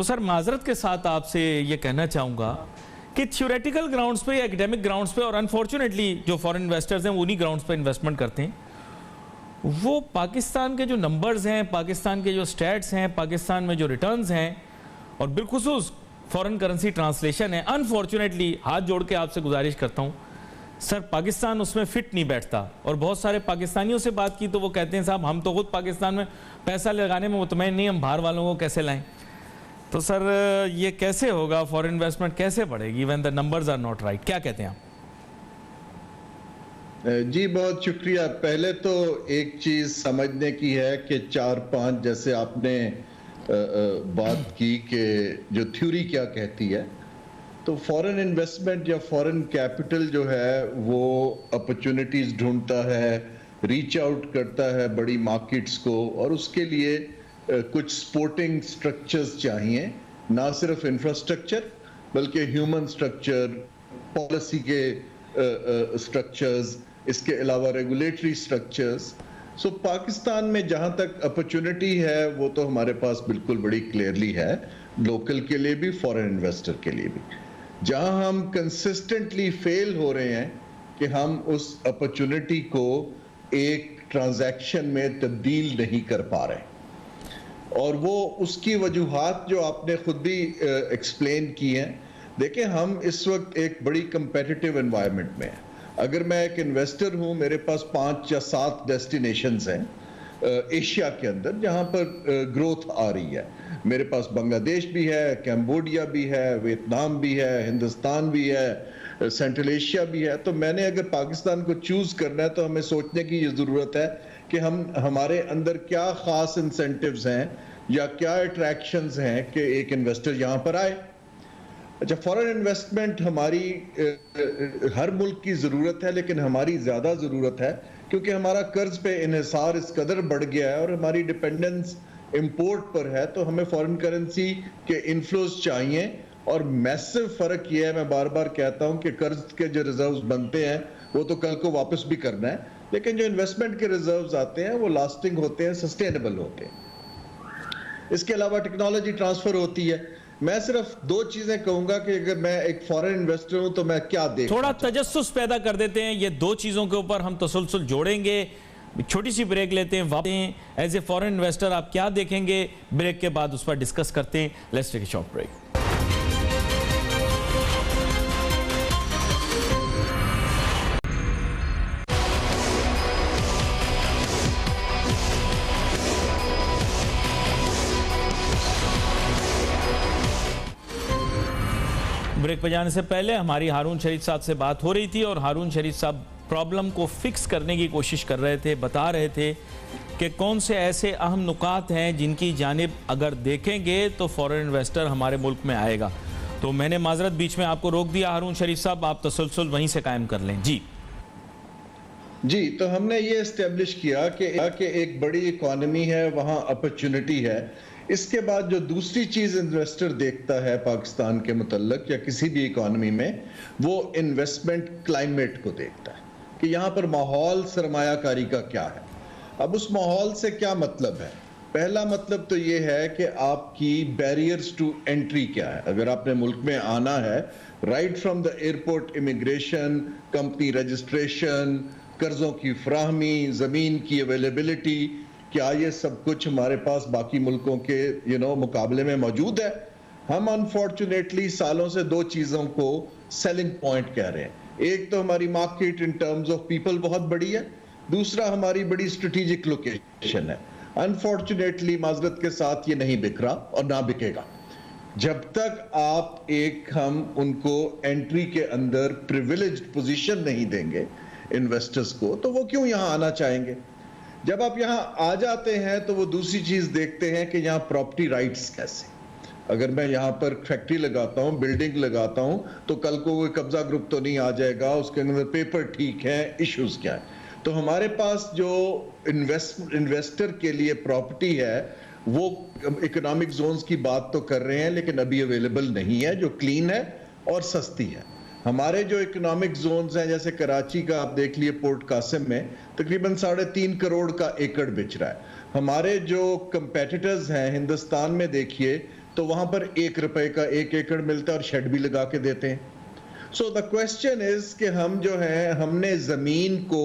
تو سر معذرت کے ساتھ آپ سے یہ کہنا چاہوں گا کہ تھیوریٹیکل گراؤنڈز پہ یا ایکڈیمک گراؤنڈز پہ، اور انفارچونیٹلی جو فورن انویسٹرز ہیں انہی گراؤنڈز پہ انویسٹمنٹ کرتے ہیں، وہ پاکستان کے جو نمبرز ہیں، پاکستان کے جو سٹیٹس ہیں، پاکستان میں جو ریٹرنز ہیں، اور بالخصوص فورن کرنسی ٹرانسلیشن ہے، انفارچونیٹلی ہاتھ جوڑ کے آپ سے گزارش کرتا ہوں سر، پاکستان اس میں فٹ نہیں بیٹھتا. اور بہت سارے پاکستانیوں سے بات کی تو وہ کہتے ہیں صاحب ہم تو خود پاکستان میں پیسہ لگانے میں مطمئن نہیں، ہم باہر والوں کو کیسے لائیں؟ تو سر یہ کیسے ہوگا، فورن انویسٹمنٹ کیسے بڑھے گی when the numbers are not right؟ کیا کہتے ہیں آپ؟ جی بہت شکریہ. پہلے تو ایک چیز سمجھنے کی ہے کہ 4-5 جیسے آپ نے بات کی کہ جو تھیوری کیا کہتی ہے، تو فورن انویسٹمنٹ یا فورن کیپٹل جو ہے وہ اپرچونٹیز ڈھونڈتا ہے، ریچ آؤٹ کرتا ہے بڑی مارکیٹس کو، اور اس کے لیے کچھ سپورٹنگ سٹرکچرز چاہیے، نہ صرف انفراسٹرکچر بلکہ ہیومن سٹرکچر، پالیسی کے سٹرکچرز، اس کے علاوہ ریگولیٹری سٹرکچرز. سو پاکستان میں جہاں تک اپرچونٹی ہے وہ تو ہمارے پاس بالکل بڑی کلیئرلی ہے، لوکل کے لیے بھی، فورن انویسٹر کے لیے بھی. جہاں ہم کنسسٹنٹلی فیل ہو رہے ہیں کہ ہم اس اپرچونٹی کو ایک ٹرانزیکشن میں تبدیل نہیں کر پا رہے، اور وہ اس کی وجوہات جو آپ نے خود بھی ایکسپلین کی ہیں. دیکھیں ہم اس وقت ایک بڑی کمپیٹیٹیو انوائرمنٹ میں ہیں. اگر میں ایک انویسٹر ہوں، میرے پاس 5 یا 7 ڈیسٹینیشنز ہیں ایشیا کے اندر جہاں پر گروتھ آ رہی ہے. میرے پاس بنگلہ دیش بھی ہے، کیمبوڈیا بھی ہے، ویتنام بھی ہے، ہندوستان بھی ہے، سینٹرل ایشیا بھی ہے. تو میں نے اگر پاکستان کو چوز کرنا ہے تو ہمیں سوچنے کی یہ ضرورت ہے کہ ہمارے اندر کیا خاص انسینٹیوز ہیں یا کیا اٹریکشنز ہیں کہ ایک انویسٹر یہاں پر آئے. اچھا، فورن انویسٹمنٹ ہماری ہر ملک کی ضرورت ہے، لیکن ہماری زیادہ ضرورت ہے کیونکہ ہمارا قرض پہ انحصار اس قدر بڑھ گیا ہے اور ہماری ڈیپینڈنس امپورٹ پر ہے. تو ہمیں فورن کرنسی کے انفلوز چاہیے. اور میسو فرق یہ ہے، میں بار بار کہتا ہوں کہ قرض کے جو ریزروز بنتے ہیں وہ تو کل کو واپس بھی کرنا ہے، لیکن جو انویسٹمنٹ کے ریزروز آتے ہیں وہ لاسٹنگ ہوتے ہیں، سسٹینیبل ہوتے ہیں. اس کے علاوہ ٹیکنالوجی ٹرانسفر ہوتی ہے. میں صرف 2 چیزیں کہوں گا کہ اگر میں ایک فورن انویسٹر ہوں تو میں کیا دیکھوں. تھوڑا تجسس پیدا کر دیتے ہیں، یہ 2 چیزوں کے اوپر ہم تسلسل جوڑیں گے. چھوٹی سی بریک لیتے ہیں، واپس ہیں. ایز اے فورن انویسٹر آپ کیا دیکھیں گے، بریک کے بعد اس پر ڈسکس کرتے ہیں. Let's take a short break. Break پہ جانے سے پہلے ہماری ہارون شریف صاحب سے بات ہو رہی تھی اور ہارون شریف صاحب پرابلم کو فکس کرنے کی کوشش کر رہے تھے، بتا رہے تھے کہ کون سے ایسے اہم نکات ہیں جن کی جانب اگر دیکھیں گے تو فورن انویسٹر ہمارے ملک میں آئے گا. تو میں نے معذرت بیچ میں آپ کو روک دیا. ہارون شریف صاحب آپ تسلسل وہیں سے قائم کر لیں. جی تو ہم نے یہ اسٹیبلش کیا کہ ایک بڑی اکانومی ہے، وہاں اپرچونٹی ہے. اس کے بعد جو دوسری چیز انویسٹر دیکھتا ہے پاکستان کے متعلق یا کسی بھی اکانومی میں، وہ انویسٹمنٹ کلائمیٹ کو دیکھتا ہے کہ یہاں پر ماحول سرمایہ کاری کا کیا ہے. اب اس ماحول سے کیا مطلب ہے؟ پہلا مطلب تو یہ ہے کہ آپ کی بیریئرز ٹو انٹری کیا ہے. اگر آپ نے ملک میں آنا ہے، right from the airport, immigration, company registration, قرضوں کی فراہمی، زمین کی اویلیبلٹی، کیا یہ سب کچھ ہمارے پاس باقی ملکوں کے مقابلے میں موجود ہے؟ ہم انفارچونیٹلی سالوں سے 2 چیزوں کو سیلنگ پوائنٹ کہہ رہے ہیں. ایک تو ہماری market in terms of people بہت بڑی ہے، دوسرا ہماری بڑی اسٹریٹجک لوکیشن ہے. انفارچونیٹلی معذرت کے ساتھ یہ نہیں بک رہا اور نہ بکے گا. جب تک آپ ہم ان کو انٹری کے اندر پریویلیجڈ پوزیشن نہیں دیں گے انویسٹرز کو، تو وہ کیوں یہاں آنا چاہیں گے؟ جب آپ یہاں آ جاتے ہیں تو وہ دوسری چیز دیکھتے ہیں کہ یہاں پراپرٹی رائٹس کیسے. اگر میں یہاں پر فیکٹری لگاتا ہوں، بلڈنگ لگاتا ہوں، تو کل کو وہ قبضہ گروپ تو نہیں آ جائے گا، اس کے اندر پیپر ٹھیک ہے، ایشوز کیا ہے. تو ہمارے پاس جو انویسٹر کے لیے پراپرٹی ہے وہ اکنامک زونز کی بات تو کر رہے ہیں لیکن ابھی اویلیبل نہیں ہے، جو کلین ہے اور سستی ہے. ہمارے جو اکنامک زونز ہیں جیسے کراچی کا آپ دیکھ لیے، پورٹ قاسم میں تقریباً 3.5 کروڑ کا ایکڑ بچ رہا ہے. ہمارے جو کمپیٹیٹرز ہیں ہندوستان میں دیکھیے تو وہاں پر 1 روپے کا 1 ایکڑ ملتا ہے اور شیڈ بھی لگا کے دیتے ہیں. سو دا کوسچن از کہ ہم جو ہیں ہم نے زمین کو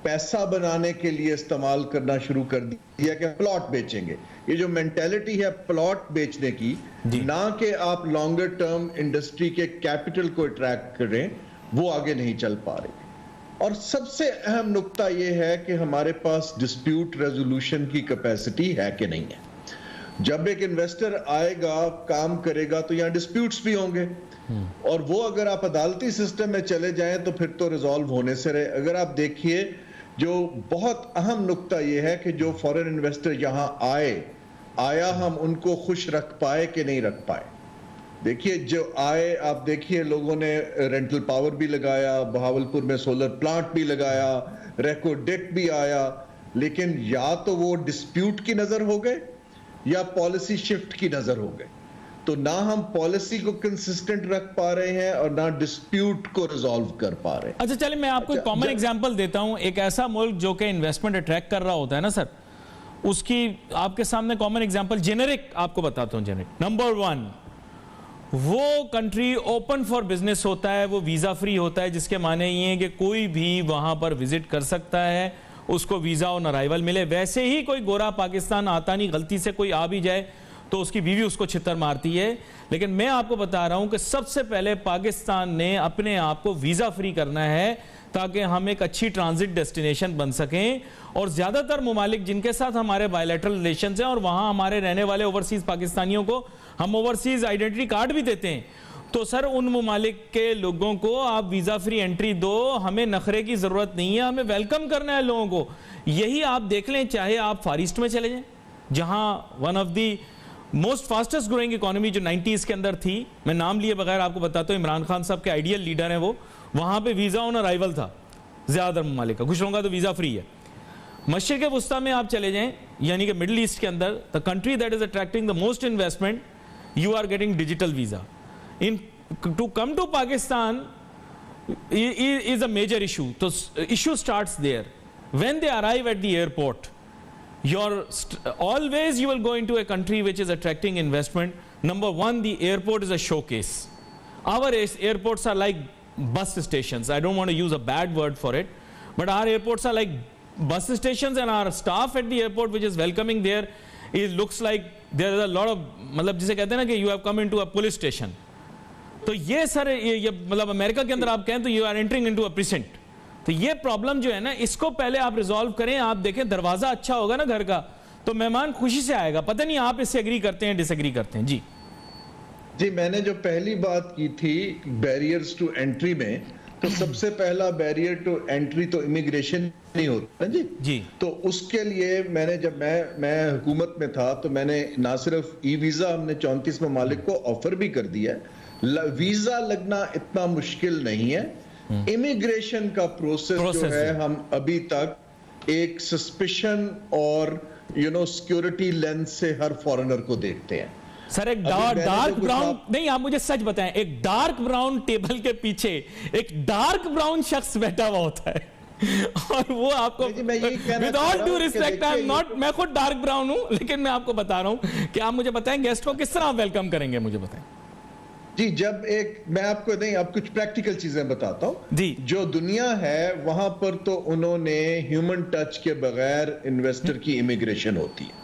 پیسہ بنانے کے لیے استعمال کرنا شروع کر دیا کہ پلاٹ بیچیں گے. یہ جو مینٹیلٹی ہے پلاٹ بیچنے کی, نہ کہ آپ لانگر ٹرم انڈسٹری کے کیپٹل کو اٹریکٹ کریں, وہ آگے نہیں چل پا رہی. اور سب سے اہم نقطہ یہ ہے کہ ہمارے پاس ڈسپیوٹ ریزولوشن کی کیپیسٹی ہے کہ نہیں ہے. جب ایک انویسٹر آئے گا کام کرے گا تو یہاں ڈسپیوٹس بھی ہوں گے, اور وہ اگر آپ عدالتی سسٹم میں چلے جائیں تو پھر تو ریزالو ہونے سے رہے. اگر آپ دیکھیے جو بہت اہم نقطہ یہ ہے کہ جو فورن انویسٹر یہاں آیا ہم ان کو خوش رکھ پائے کہ نہیں رکھ پائے. دیکھیے جو آئے, آپ دیکھیے لوگوں نے رینٹل پاور بھی لگایا, بہاولپور میں سولر پلانٹ بھی لگایا, ریکو ڈیک بھی آیا, لیکن یا تو وہ ڈسپیوٹ کی نظر ہو گئے یا پالیسی شفٹ کی نظر ہو گئے. تو نہ ہم پالیسی کو کنسسٹنٹ رکھ پا رہے ہیں اور نہ ڈسپیوٹ کو ریزالو کر پا رہے ہیں. اچھا چلیں میں آپ کو ایک کامن ایگزامپل دیتا ہوں. ایک ایسا ملک جو کہ انویسٹمنٹ اٹریکٹ کر رہا ہوتا ہے نا سر, اس کی آپ کے سامنے کامن ایگزامپل جنرک آپ کو بتاتا ہوں. جنرک نمبر 1, وہ کنٹری اوپن فار بزنس ہوتا ہے, وہ ویزا فری ہوتا ہے, جس کے معنی یہ ہے کہ کوئی بھی وہاں پر وزٹ کر سکتا ہے, اس کو ویزا آن ارائیول ملے. ویسے ہی کوئی گورا پاکستان آتا نہیں, غلطی سے کوئی آ بھی جائے تو اس کی بیوی اس کو چھتر مارتی ہے. لیکن میں آپ کو بتا رہا ہوں کہ سب سے پہلے پاکستان نے اپنے آپ کو ویزا فری کرنا ہے تاکہ ہم ایک اچھی ٹرانزٹ ڈیسٹینیشن بن سکیں. اور زیادہ تر ممالک جن کے ساتھ ہمارے بائیلیٹرل ریلیشنز ہیں اور وہاں ہمارے رہنے والے اوورسیز پاکستانیوں کو ہم اوورسیز آئیڈینٹی کارڈ بھی دیتے ہیں. تو سر ان ممالک کے لوگوں کو آپ ویزا فری انٹری دو, ہمیں نخرے کی ضرورت نہیں ہے, ہمیں ویلکم کرنا ہے لوگوں کو. یہی آپ دیکھ لیں, چاہے آپ فار ایسٹ میں چلے جائیں جہاں one of the most fastest growing economy جو 90s کے اندر تھی, میں نام لیے بغیر آپ کو بتاتا ہوں, عمران خان صاحب کے آئیڈیل لیڈر ہیں وہ, وہاں پہ ویزا آن ارائیول تھا زیادہ ممالک کا, کچھ لوگوں کا تو ویزا فری ہے. مشرق وسطیٰ میں آپ چلے جائیں یعنی کہ مڈل ایسٹ کے اندر, the country that is attracting the most investment, you are getting digital visa. To come to Pakistan is a major issue. So issue starts there. When they arrive at the airport, always you will go into a country which is attracting investment. Number 1, the airport is a showcase. Our airports are like bus stations. I don't want to use a bad word for it, but our airports are like bus stations, and our staff at the airport which is welcoming there, it looks like there is a lot of, مطلب جسے کہتے ہیں نا کہ you have come into a police station. تو یہ سر یہ مطلب امریکہ کے اندر آپ کہیں تو you are entering into a precinct. تو یہ پرابلم جو ہے نا اس کو پہلے آپ ریزالو کریں. آپ دیکھیں دروازہ اچھا ہوگا نا گھر کا تو مہمان خوشی سے آئے گا. پتہ نہیں آپ اس سے ایگری کرتے ہیں ڈس ایگری کرتے ہیں. جی میں نے جو پہلی بات کی تھی بیریئرز ٹو انٹری میں, تو سب سے پہلا بیریئر ٹو انٹری تو امیگریشن نہیں ہوتا جی. تو اس کے لیے میں نے جب میں حکومت میں تھا تو میں نے نہ صرف ای ویزا ہم نے 34 ممالک کو آفر بھی کر دیا ہے. ویزا لگنا اتنا مشکل نہیں ہے. امیگریشن کا پروسیس جو ہے ہم ابھی تک ایک سسپیشن اور سیکیورٹی لینس سے ہر فارنر کو دیکھتے ہیں. سر ایک ڈارک براؤن نہیں, آپ مجھے سچ بتائیں, ایک ڈارک براؤن ٹیبل کے پیچھے ایک ڈارک براؤن شخص بیٹھا ہوا ہوتا ہے اور وہ آپ کو with all due respect میں خود ڈارک براؤن ہوں, لیکن میں آپ کو بتا رہا ہوں کہ آپ مجھے بتائیں گیسٹ کو کس طرح ویلکم کریں گے, مجھے بتائیں. جی جب میں آپ کو نہیں آپ کچھ پریکٹیکل چیزیں بتاتا ہوں. جی جو دنیا ہے وہاں پر تو انہوں نے ہیومن ٹچ کے بغیر انویسٹر کی امیگریشن ہوتی ہے.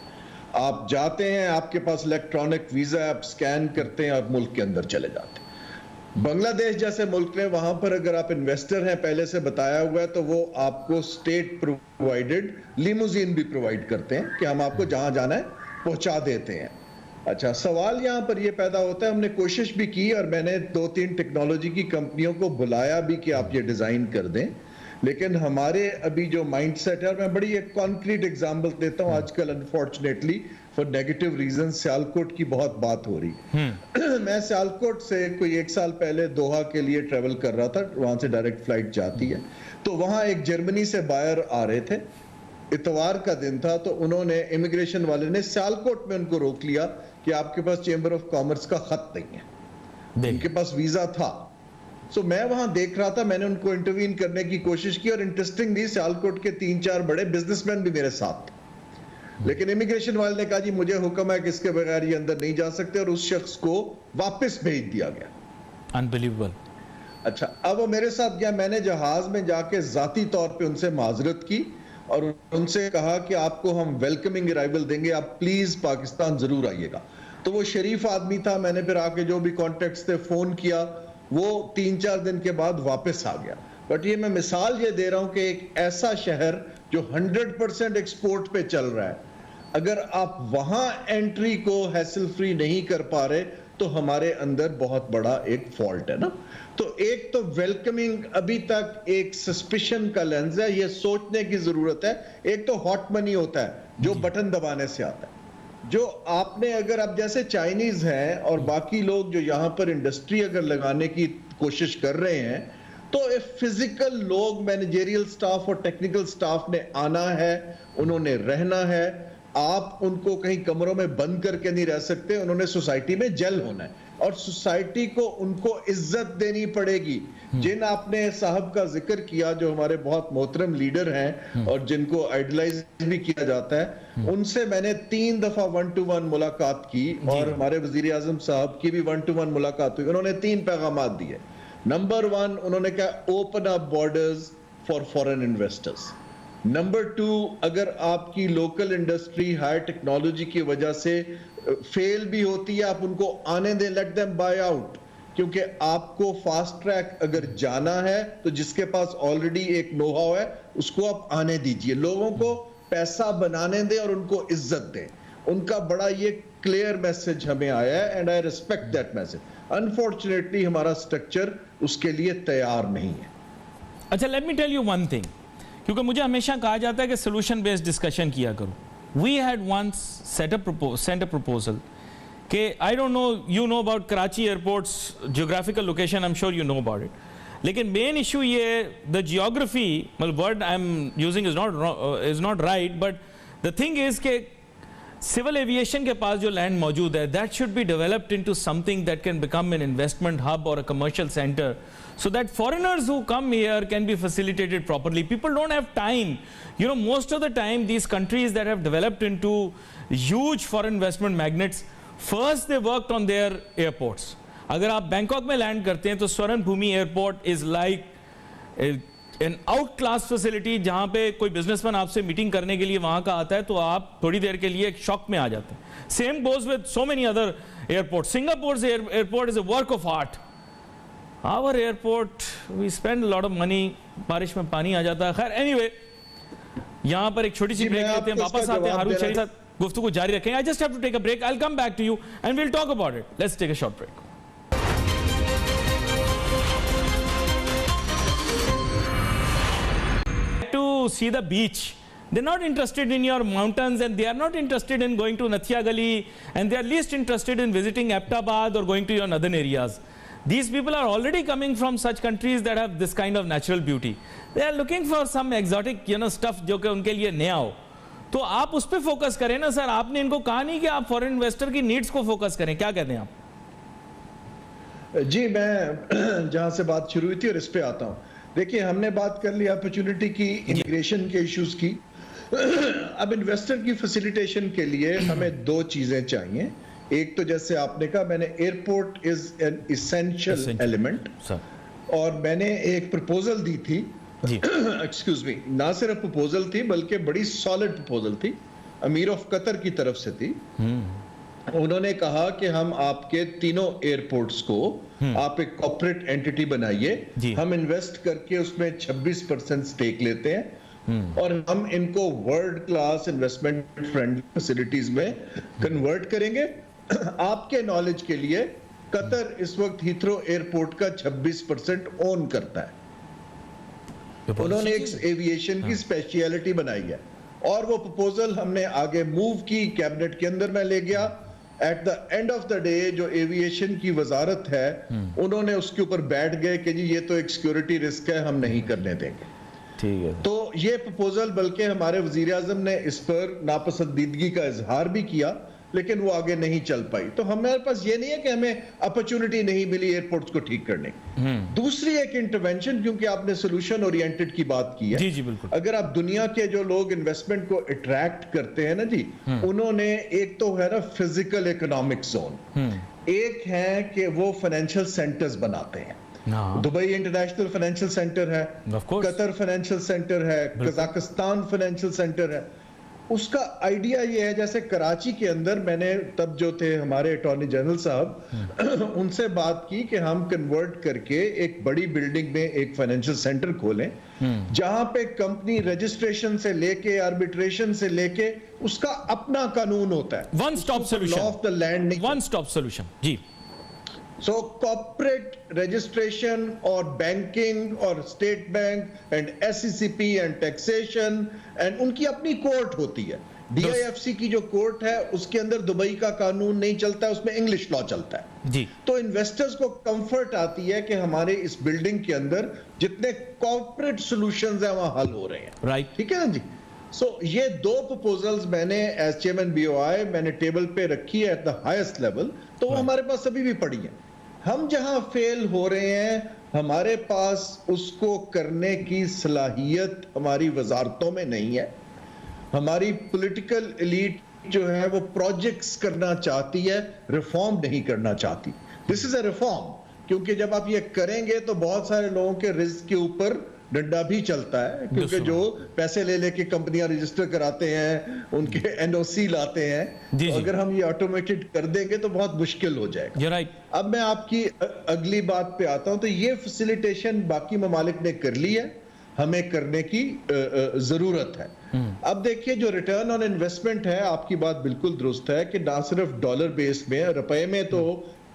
آپ جاتے ہیں, آپ کے پاس الیکٹرانک ویزا, آپ سکین کرتے ہیں اور ملک کے اندر چلے جاتے ہیں. بنگلہ دیش جیسے ملک میں وہاں پر اگر آپ انویسٹر ہیں پہلے سے بتایا ہوا ہے تو وہ آپ کو اسٹیٹ پرووائڈڈ لیموزین بھی پرووائڈ کرتے ہیں کہ ہم آپ کو جہاں جانا ہے پہنچا دیتے ہیں. اچھا سوال یہاں پر یہ پیدا ہوتا ہے, ہم نے کوشش بھی کی اور میں نے 2-3 ٹیکنالوجی کی کمپنیوں کو بلایا بھی کہ آپ یہ ڈیزائن کر دیں, لیکن ہمارے ابھی جو مائنڈ سیٹ ہے, اور میں بڑی ایک کانکریٹ ایگزامپل دیتا ہوں. آج کل unfortunately for negative reason Sialkot کی بہت بات ہو رہی. میں سیالکوٹ سے کوئی 1 سال پہلے دوحہ کے لیے ٹریول کر رہا تھا, وہاں سے ڈائریکٹ فلائٹ جاتی ہے. تو وہاں ایک جرمنی سے بائر آ رہے تھے, اتوار کا دن تھا, تو انہوں نے امیگریشن والے نے سیالکوٹ میں ان کو روک لیا کہ آپ کے پاس چیمبر آف کامرس کا خط نہیں ہے. ان کے پاس ویزا تھا. سو میں وہاں دیکھ رہا تھا, میں نے ان کو انٹروین کرنے کی کوشش کی, اور انٹرسٹنگلی سیالکوٹ کے 3-4 بڑے بزنس مین بھی میرے ساتھ تھے. لیکن امیگریشن والے نے کہا جی مجھے حکم ہے کہ اس کے بغیر یہ اندر نہیں جا سکتے، اور اس شخص کو واپس بھیج دیا گیا. Unbelievable. اچھا، اب وہ میرے ساتھ گیا، میں نے جہاز میں جا کے ذاتی طور پہ ان سے معذرت کی اور ان سے کہا کہ آپ کو ہم ویلکمنگ ارائیول دیں گے، آپ پلیز پاکستان ضرور آئیے گا. تو وہ شریف آدمی تھا، میں نے پھر آ کے جو بھی کانٹیکٹس تھے فون کیا، وہ 3-4 دن کے بعد واپس آ گیا. بٹ یہ میں مثال یہ دے رہا ہوں کہ ایک ایسا شہر جو 100% ایکسپورٹ پہ چل رہا ہے، اگر آپ وہاں انٹری کو ہیسل فری نہیں کر پا رہے تو ہمارے اندر بہت بڑا ایک فالٹ ہے نا. تو ایک تو ویلکمنگ ابھی تک ایک سسپیشن کا لینز ہے، یہ سوچنے کی ضرورت ہے. ایک تو ہاٹ منی ہوتا ہے جو بٹن دبانے سے آتا ہے، جو آپ نے اگر اب جیسے چائنیز ہیں اور باقی لوگ جو یہاں پر انڈسٹری اگر لگانے کی کوشش کر رہے ہیں، تو فزیکل لوگ مینیجریل سٹاف اور ٹیکنیکل سٹاف نے آنا ہے، انہوں نے رہنا ہے. آپ ان کو کہیں کمروں میں بند کر کے نہیں رہ سکتے، انہوں نے سوسائٹی میں جل ہونا ہے، اور سوسائٹی کو ان کو عزت دینی پڑے گی. جن آپ نے صاحب کا ذکر کیا جو ہمارے بہت محترم لیڈر ہیں اور جن کو آئیڈلائز بھی کیا جاتا ہے، ان سے میں نے 3 دفعہ 1-to-1 ملاقات کی، اور ہمارے وزیر اعظم صاحب کی بھی 1-to-1 ملاقات ہوئی. انہوں نے 3 پیغامات دیے. نمبر 1 انہوں نے کہا open up borders for foreign investors. Number 2 اگر آپ کی لوکل انڈسٹری ہائی ٹیکنالوجی کی وجہ سے فیل بھی ہوتی ہے، آپ ان کو آنے دیں، لیٹ دیم بائی آؤٹ، کیونکہ آپ کو فاسٹ ٹریک اگر جانا ہے تو جس کے پاس آلریڈی ایک نو ہاؤ ہے اس کو آپ آنے دیجئے. لوگوں کو پیسہ بنانے دیں اور ان کو عزت دیں. ان کا بڑا یہ کلیئر میسج ہمیں آیا ہے and I respect that message. Unfortunately ہمارا سٹرکچر اس کے لیے تیار نہیں ہے. اچھا، let me tell you one thing, کیونکہ مجھے ہمیشہ کہا جاتا ہے کہ سولوشن بیسڈ ڈسکشن کیا کرو. We had once sent a proposal کہ I don't know you know about Karachi airport's geographical location, I am sure you know about it. لیکن مین ایشو یہ دا جیوگرافی، مطلب word I am using is not right, but the thing is کہ civil aviation کے پاس جو land موجود ہے that should be developed into something that can become an investment hub اور a commercial centre, so that foreigners who come here can be facilitated properly. People don't have time. You know, most of the time these countries that have developed into huge foreign investment magnets, first they worked on their airports. اگر آپ Bangkok میں land کرتے ہیں تو Suvarnabhumi airport is like an out class facility, جہاں پہ کوئی business man آپ سے میٹنگ کرنے کے لیے وہاں کا آتا ہے تو آپ تھوڑی دیر کے لیے ایک شاک میں آ جاتے ہیں. same goes with so many other airports. Singapore's airport is a work of art. Our airport, we spend a lot of money, بارش میں پانی آ جاتا ہے. خیر anyway, یہاں پر ایک چھوٹی سی بریک لیتے ہیں, واپس آتے ہیں ہارون شریف ساتھ گفتگو جاری رکھیں. I just have to take a break. I'll come back to you and we'll talk about it. Let's take a short break. To see the beach. They're not interested in your mountains and they are not interested in going to Nathia Gali, and they are least interested in visiting Aptabad or going to your northern areas. These people are already coming from such countries that have this kind of natural beauty. They are looking for some exotic, stuff جو کہ ان کے لیے نیا ہو. تو آپ اس پہ focus کریں نا سر. آپ نے ان کو کہا نہیں کہ آپ فورن انویسٹر کی نیڈز کو فوکس کریں. کیا کہتے ہیں آپ؟ جی, میں جہاں سے بات شروع ہوئی تھی اور اس پہ آتا ہوں. دیکھیے, ہم نے بات کر لی اپرچونٹی کی, امیگریشن کے ایشوز کی. اب انویسٹر کی فیسیلیٹیشن کے لیے ہمیں دو چیزیں چاہیے. ایک تو جیسے آپ نے کہا, میں نے airport is an essential element, اور میں نے ایک پرپوزل دی تھی, ایکسکیوز می, نہ صرف پرپوزل تھی بلکہ بڑی سالڈ پرپوزل تھی, امیر آف قطر کی طرف سے تھی. انہوں نے کہا کہ ہم آپ کے تینوں ایئرپورٹس کو آپ ایک کارپوریٹ اینٹی بنائیے, ہم انویسٹ کر کے اس میں 26% سٹیک لیتے ہیں, اور ہم ان کو world class investment friendly facilities میں کنورٹ کریں گے. آپ کے نالج کے لیے, قطر اس وقت ہیتھرو ایئرپورٹ کا 26% اون کرتا ہے. انہوں نے ایک ایویشن کی اسپیشیلٹی بنائی ہے, اور وہ پروپوزل ہم نے آگے موو کی, کیبنٹ کے اندر میں لے گیا. At the end of the day جو ایویشن کی وزارت ہے, انہوں نے اس کے اوپر بیٹھ گئے کہ جی یہ تو ایک سیکیورٹی رسک ہے, ہم نہیں کرنے دیں گے. تو یہ پروپوزل, بلکہ ہمارے وزیر اعظم نے اس پر ناپسندیدگی کا اظہار بھی کیا, لیکن وہ آگے نہیں چل پائی. تو ہمارے پاس یہ نہیں ہے کہ ہمیں اپرچونٹی نہیں ملی ایئرپورٹس کو ٹھیک کرنے کی. دوسری ایک انٹرونشن, کیونکہ آپ نے سولوشن اورینٹڈ کی بات کی ہے. جی جی بالکل. اگر آپ دنیا کے جو لوگ انویسٹمنٹ کو اٹریکٹ کرتے ہیں نا جی, انہوں نے ایک تو ہے نا فزیکل اکنامک زون, ایک ہے کہ وہ فائنینشیل سینٹرز بناتے ہیں. دبئی انٹرنیشنل فائنینشیل سینٹر ہے, قطر فائنینشیل سینٹر ہے, قزاقستان فائنینشیل سینٹر ہے. اس کا آئیڈیا یہ ہے, جیسے کراچی کے اندر میں نے تب جو تھے ہمارے اٹارنی جنرل صاحب, ان سے بات کی کہ ہم کنورٹ کر کے ایک بڑی بلڈنگ میں ایک فائنینشیل سینٹر کھولیں, جہاں پہ کمپنی رجسٹریشن سے لے کے آربیٹریشن سے لے کے اس کا اپنا قانون ہوتا ہے. One stop solution, law of the land, one stop solution. جی. So corporate registration اور banking اور state bank and SECP and taxation and ان کی اپنی کورٹ ہوتی ہے. DIFC کی جو کورٹ ہے اس کے اندر دبئی کا قانون نہیں چلتا ہے, اس میں انگلش لا چلتا ہے. جی. تو انویسٹرز کو کمفرٹ آتی ہے کہ ہمارے اس بلڈنگ کے اندر جتنے کارپوریٹ سولوشنز ہیں وہاں حل ہو رہے ہیں. رائٹ. ٹھیک ہے نا جی. سو یہ دو پروپوزلز میں نے ایز چیئرمین BOI میں نے ٹیبل پہ رکھی ہے ایٹ دا ہائیسٹ لیول, تو وہ ہمارے پاس ابھی بھی پڑی ہیں. ہم جہاں فیل ہو رہے ہیں ہمارے پاس اس کو کرنے کی صلاحیت ہماری وزارتوں میں نہیں ہے. ہماری پولیٹیکل ایلیٹ جو ہے وہ پروجیکٹس کرنا چاہتی ہے, ریفارم نہیں کرنا چاہتی. دس از اے ریفارم, کیونکہ جب آپ یہ کریں گے تو بہت سارے لوگوں کے رزق کے اوپر ڈنڈا بھی چلتا ہے, کیونکہ جو پیسے لے لے کے کمپنیاں رجسٹر کراتے ہیں, ان کے NOC لاتے ہیں, اگر ہم یہ آٹومیٹڈ کر دیں گے تو بہت مشکل ہو جائے گا. اب میں آپ کی اگلی بات پہ آتا ہوں. تو یہ فیسیلیٹیشن باقی ممالک نے کر لی ہے, ہمیں کرنے کی ضرورت ہے. اب دیکھیے جو ریٹرن آن انویسٹمنٹ ہے, آپ کی بات بالکل درست ہے کہ نہ صرف ڈالر بیس میں, روپے میں تو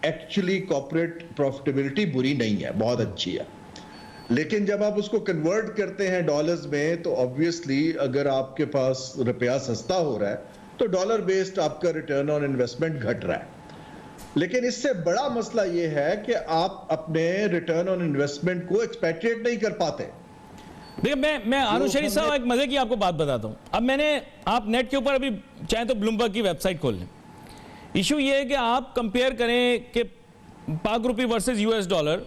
ایکچولی کارپوریٹ پروفٹیبلٹی بری نہیں ہے, بہت اچھی ہے. لیکن جب آپ اس کو کنورٹ کرتے ہیں ڈالرز میں تو آبویسلی اگر آپ کے پاس روپیہ سستا ہو رہا ہے تو ڈالر بیسڈ آپ کا ریٹرن آن انویسٹمنٹ گھٹ رہا ہے. لیکن اس سے بڑا مسئلہ یہ ہے کہ آپ اپنے ریٹرن آن انویسٹمنٹ کو ایکسپیکٹریٹ نہیں کر پاتے. دیکھیں میں ہارون شریف صاحب ایک مزے کی آپ کو بات بتاتا ہوں. اب میں نے, آپ نیٹ کے اوپر ابھی چاہیں تو بلومبرگ کی ویب سائٹ کھول لیں. ایشو یہ ہے کہ آپ کمپیئر کریں کہ پاک روپی ورسز US ڈالر,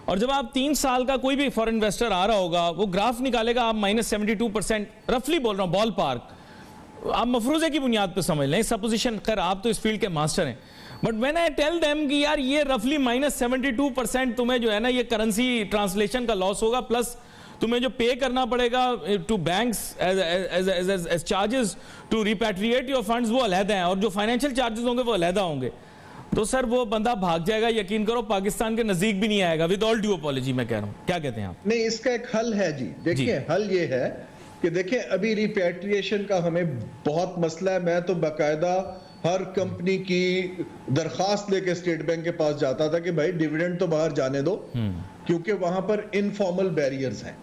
اور جب آپ 3 سال کا کوئی بھی فورن انویسٹر آ رہا ہوگا وہ گراف نکالے گا, آپ -72% رفلی بول رہا ہوں, بال پارک, آپ مفروضے کی بنیاد پہ سمجھ لیں سپوزیشن. خیر آپ تو اس فیلڈ کے ماسٹر ہیں, but when I tell them کہ یار یہ رفلی -72% تمہیں جو ہے نا یہ کرنسی ٹرانسلیشن کا لاس ہوگا, پلس تمہیں جو پے کرنا پڑے گا to banks as charges to repatriate your funds وہ علیحدہ ہیں, اور جو فائنینشیل چارجز ہوں گے وہ علیحدہ ہوں گے. تو سر وہ بندہ بھاگ جائے گا, یقین کرو پاکستان کے نزدیک بھی نہیں آئے گا, ود آل ڈیو اپالوجی میں کہہ رہا ہوں. کیا کہتے ہیں آپ؟ نہیں, اس کا ایک حل ہے جی. دیکھیں حل یہ ہے کہ دیکھیں ابھی ریپیٹریشن کا ہمیں بہت مسئلہ ہے. میں تو باقاعدہ ہر کمپنی کی درخواست لے کے اسٹیٹ بینک کے پاس جاتا تھا کہ بھائی ڈیویڈنڈ تو باہر جانے دو, کیونکہ وہاں پر انفارمل بیریئرز ہیں.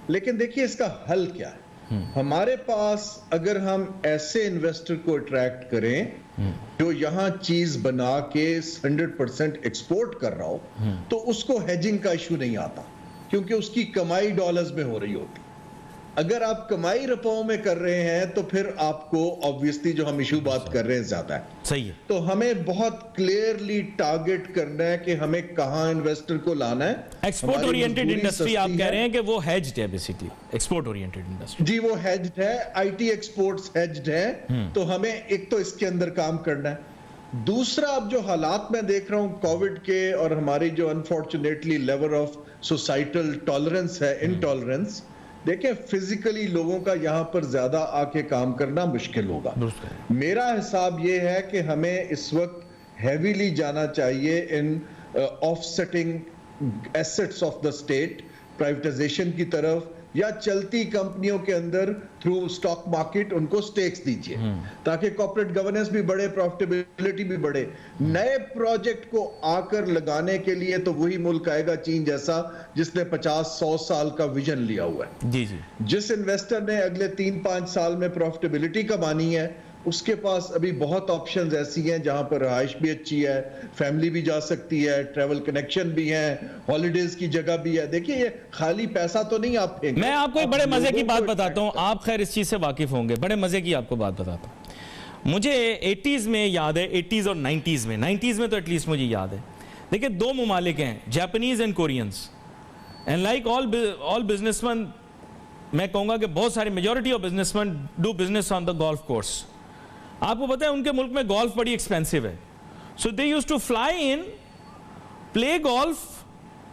لیکن دیکھیے اس کا حل کیا ہے. ہمارے پاس اگر ہم ایسے انویسٹر کو اٹریکٹ کریں جو یہاں چیز بنا کے 100% ایکسپورٹ کر رہا ہو, تو اس کو ہیجنگ کا ایشو نہیں آتا, کیونکہ اس کی کمائی ڈالرز میں ہو رہی ہوتی. اگر آپ کمائی روپوں میں کر رہے ہیں تو پھر آپ کو obviously جو ہم ایشو بات کر رہے ہیں زیادہ ہے. صحیح ہے. تو ہمیں بہت کلیئرلی ٹارگٹ کرنا ہے کہ ہمیں کہاں انویسٹر کو لانا ہے. ایکسپورٹ اورینٹڈ انڈسٹری آپ کہہ رہے ہیں کہ وہ ہیجڈ ہے بیسیکلی, ایکسپورٹ اورینٹڈ انڈسٹری. جی وہ ہیجڈ ہے, IT ایکسپورٹس ہیجڈ ہیں, تو ہمیں ایک تو اس کے اندر کام کرنا ہے. دوسرا اب جو حالات میں دیکھ رہا ہوں کووڈ کے, اور ہماری جو unfortunately level of societal tolerance ہے, انٹالرنس, دیکھیں فزیکلی لوگوں کا یہاں پر زیادہ آ کے کام کرنا مشکل ہوگا. میرا حساب یہ ہے کہ ہمیں اس وقت ہیویلی جانا چاہیے in offsetting assets of the state, privatisation کی طرف, یا چلتی کمپنیوں کے اندر تھرو اسٹاک مارکیٹ ان کو سٹیکس دیجئے, تاکہ کارپوریٹ گورننس بھی بڑھے, پروفٹیبلٹی بھی بڑھے. نئے پروجیکٹ کو آ کر لگانے کے لیے تو وہی ملک آئے گا چین جیسا جس نے 50-100 سال کا ویژن لیا ہوا ہے. جی جی. جس انویسٹر نے اگلے 3-5 سال میں پروفٹیبلٹی کمانی ہے, اس کے پاس ابھی بہت آپشنز ایسی ہیں جہاں پر رہائش بھی اچھی ہے, فیملی بھی جا سکتی ہے, ٹریول کنیکشن بھی ہے, ہالیڈیز کی جگہ بھی ہے. دیکھیے یہ خالی پیسہ تو نہیں آپ پھینک. میں آپ کو ایک بڑے مزے کی بات بتاتا ہوں, آپ خیر اس چیز سے واقف ہوں گے, بڑے مزے کی آپ کو بات بتاتا ہوں. مجھے 80s میں یاد ہے, 80s اور 90s میں تو ایٹ لیسٹ مجھے یاد ہے. دیکھیں دو ممالک ہیں, Japanese and Koreans, and like all business man, میں کہوں گا کہ بہت سارے majority of business man do business on the golf course. آپ کو پتہ ہے ان کے ملک میں گولف بڑی ایکسپینسو ہے, so they use to fly in, play golf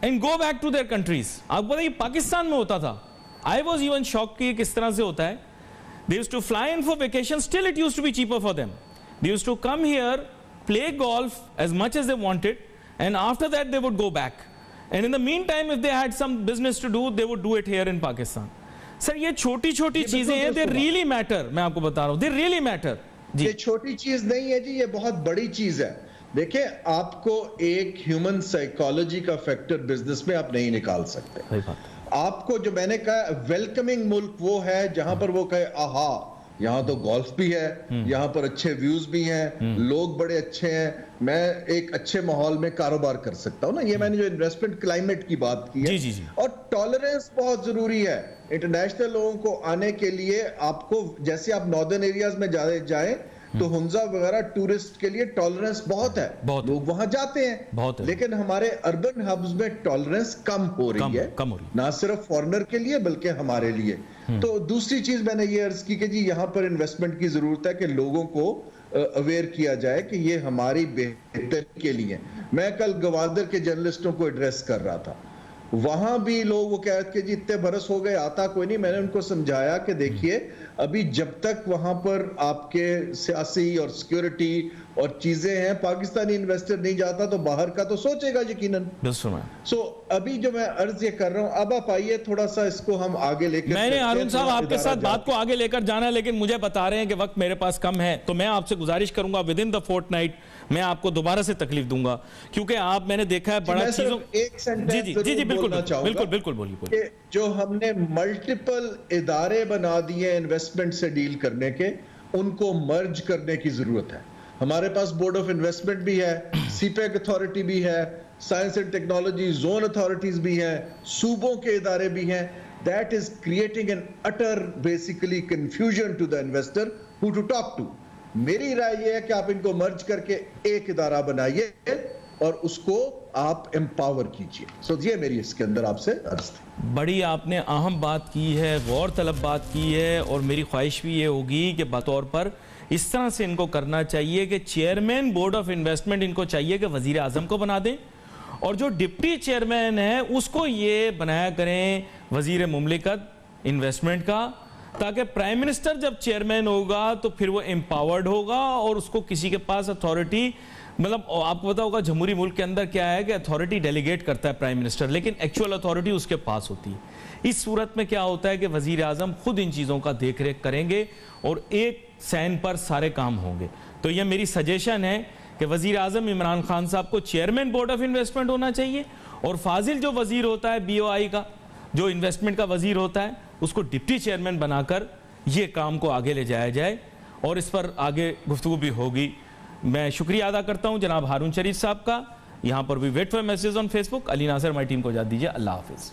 and go back to their countries. آپ کو پتہ ہے یہ پاکستان میں ہوتا تھا. آئی واز ایون شاک کہ کس طرح سے ہوتا ہے. They used to fly in for vacation, still it used to be cheaper for them. They used to come here, play golf as much as they wanted, and after that they would go back. And in the meantime, if they had some business to do, they would do it here in Pakistan. Sir, یہ چھوٹی چھوٹی چیزیں ہیں, they really matter. میں آپ کو بتا رہا ہوں, they really matter. یہ چھوٹی چیز نہیں ہے جی, یہ بہت بڑی چیز ہے. دیکھیں آپ کو ایک ہیومن سائیکالوجی کا فیکٹر بزنس میں آپ نہیں نکال سکتے. آپ کو جو میں نے کہا ویلکمنگ ملک وہ ہے جہاں پر وہ کہے آہا یہاں تو گولف بھی ہے, یہاں پر اچھے ویوز بھی ہیں, لوگ بڑے اچھے ہیں, میں ایک اچھے ماحول میں کاروبار کر سکتا ہوں نا. یہ میں نے جو انویسٹمنٹ کلائمیٹ کی بات کی ہے, اور ٹالرنس بہت ضروری ہے انٹرنیشنل لوگوں کو آنے کے لیے. آپ کو جیسے آپ ناردرن ایریاز میں جائیں تو ہنزا وغیرہ ٹورسٹ کے لیے ٹالرنس بہت ہے, لوگ وہاں جاتے ہیں, لیکن ہمارے اربن ہبز میں ٹالرنس کم ہو رہی ہے, نہ صرف فارنر کے لیے بلکہ ہمارے لیے. تو دوسری چیز میں نے یہ عرض کی کہ جی یہاں پر انویسٹمنٹ کی ضرورت ہے کہ لوگوں کو اویئر کیا جائے کہ یہ ہماری بہتری کے لیے. میں کل گوادر کے جرنلسٹوں کو ایڈریس کر رہا تھا, وہاں بھی لوگ وہ کہہ رہے تھے کہ جی اتنے برس ہو گئے آتا کوئی نہیں. میں نے ان کو سمجھایا کہ دیکھیے ابھی جب تک وہاں پر آپ کے سیاسی اور سیکیورٹی اور چیزیں ہیں, پاکستانی انویسٹر نہیں جاتا تو باہر کا تو سوچے گا یقیناً. سو ابھی جو میں عرض یہ کر رہا ہوں, اب آپ آئیے تھوڑا سا اس کو ہم آگے لے کر. میں نے ہارون صاحب آپ کے ساتھ بات کو آگے لے کر جانا ہے, لیکن مجھے بتا رہے ہیں کہ وقت میرے پاس کم ہے, تو میں آپ سے گزارش کروں گا within the fortnight میں آپ کو دوبارہ سے تکلیف دوں گا, کیونکہ آپ میں نے دیکھا ہے بڑا چیزوں. ایک سینٹنس بالکل بولیے. جو ہم نے ملٹیپل ادارے بنا دیے انویسٹمنٹ سے ڈیل کرنے کے, ان کو مرج کرنے کی ضرورت ہے. ہمارے پاس بورڈ آف انویسٹمنٹ بھی ہے, سی پیک اتھارٹی بھی ہے, science and technology zone authorities بھی ہیں, صوبوں کے ادارے بھی ہیں. That is creating an utter basically confusion to the investor who to talk to. میری رائے یہ ہے کہ آپ ان کو مرج کر کے ایک ادارہ بنائیے اور اس کو آپ امپاور کیجئے. سو یہ میری اس کے اندر آپ سے عرض تھی. بڑی آپ نے اہم بات کی ہے, غور طلب بات کی ہے, اور میری خواہش بھی یہ ہوگی کہ بطور پر اس طرح سے ان کو کرنا چاہیے کہ chairman board of investment in کو چاہیے کہ وزیر اعظم کو بنا دیں, اور جو ڈپٹی چیئرمین ہے اس کو یہ بنایا کریں وزیر مملکت انویسٹمنٹ کا, تاکہ پرائم منسٹر جب چیئرمین ہوگا تو پھر وہ امپاورڈ ہوگا اور اس کو کسی کے پاس اتھارٹی, مطلب آپ کو پتا ہوگا جمہوری ملک کے اندر کیا ہے کہ اتھارٹی ڈیلیگیٹ کرتا ہے پرائم منسٹر, لیکن ایکچوئل اتھارٹی اس کے پاس ہوتی ہے. اس صورت میں کیا ہوتا ہے کہ وزیر اعظم خود ان چیزوں کا دیکھ ریکھ کریں گے اور ایک سین پر سارے کام ہوں گے. تو یہ میری سجیشن ہے کہ وزیر اعظم عمران خان صاحب کو چیئرمین بورڈ آف انویسٹمنٹ ہونا چاہیے, اور فاضل جو وزیر ہوتا ہے بی او آئی کا, جو انویسٹمنٹ کا وزیر ہوتا ہے, اس کو ڈپٹی چیئرمین بنا کر یہ کام کو آگے لے جایا جائے, اور اس پر آگے گفتگو بھی ہوگی. میں شکریہ ادا کرتا ہوں جناب ہارون شریف صاحب کا. یہاں پر بھی wait for message on Facebook. Ali Nasir ہماری ٹیم کو اجازت دیجیے. اللہ حافظ.